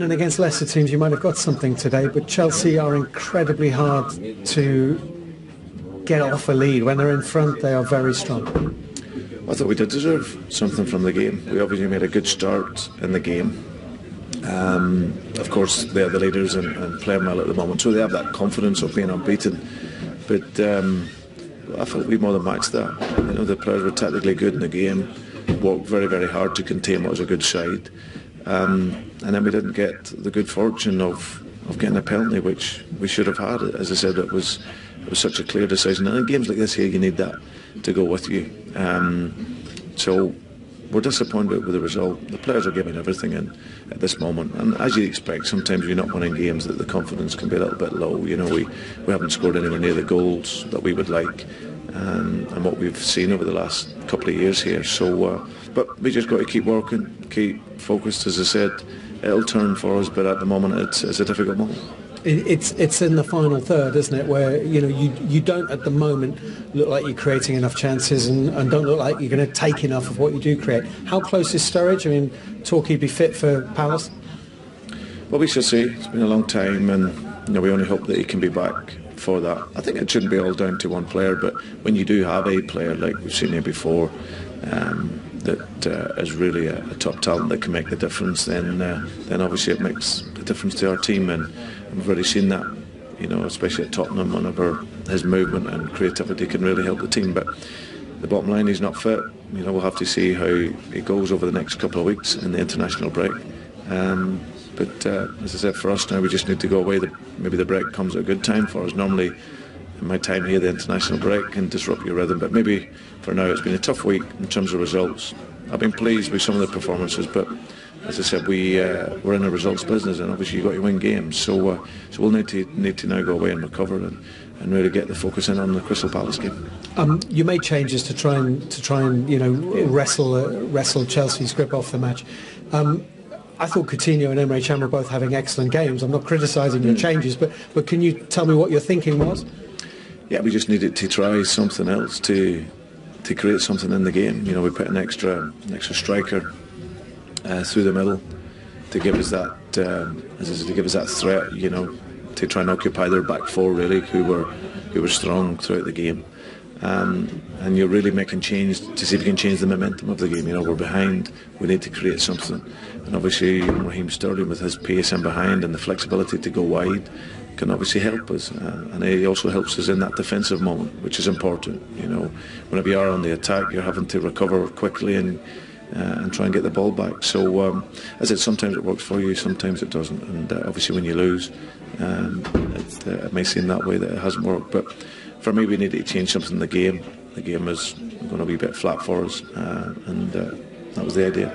And against lesser teams you might have got something today, but Chelsea are incredibly hard to get off a lead. When they're in front they are very strong. I thought we did deserve something from the game. We obviously made a good start in the game. Of course they're the leaders and playing well at the moment, so they have that confidence of being unbeaten, but I felt we more than matched that. You know, the players were tactically good in the game, worked very, very hard to contain what was a good side, and then we didn't get the good fortune of getting a penalty, which we should have had. As I said, it was such a clear decision, and in games like this here you need that to go with you. So we're disappointed with the result. The players are giving everything in at this moment, and as you expect, sometimes you're not winning games that the confidence can be a little bit low. You know, we haven't scored anywhere near the goals that we would like, and what we've seen over the last couple of years here. So, but we just got to keep working, keep focused. As I said, it'll turn for us, but at the moment it's a difficult moment. It's in the final third, isn't it, where you don't at the moment look like you're creating enough chances and don't look like you're going to take enough of what you do create. How close is Sturridge? I mean, talk he'd be fit for Palace? Well, we shall see. It's been a long time, and we only hope that he can be back for that. I think it shouldn't be all down to one player, but when you do have a player like we've seen here before, that is really a top talent that can make the difference, then obviously it makes a difference to our team, and we've already seen that, especially at Tottenham, whenever his movement and creativity can really help the team. But the bottom line, he's not fit. We'll have to see how he goes over the next couple of weeks in the international break. But as I said, for us now, we just need to go away. Maybe the break comes at a good time for us. Normally, in my time here, the international break can disrupt your rhythm, but maybe for now it's been a tough week in terms of results. I've been pleased with some of the performances, but as I said, we're in a results business, and obviously you've got to win games. So we'll need to now go away and recover and really get the focus in on the Crystal Palace game. You made changes to try and wrestle Chelsea's grip off the match. I thought Coutinho and Emre Can were both having excellent games. I'm not criticising your changes, but can you tell me what your thinking was? Yeah, we just needed to try something else to create something in the game. We put an extra striker through the middle to give us that, threat. To try and occupy their back four, really, who were strong throughout the game. And you're really making change to see if you can change the momentum of the game. We're behind. We need to create something. And obviously, Raheem Sterling, with his pace in behind and the flexibility to go wide, can obviously help us, and he also helps us in that defensive moment, which is important. Whenever you are on the attack, you're having to recover quickly and try and get the ball back. So as I said, sometimes it works for you, sometimes it doesn't, and obviously when you lose, it may seem that way that it hasn't worked. But for me, we need to change something in the game. The game is going to be a bit flat for us, and that was the idea.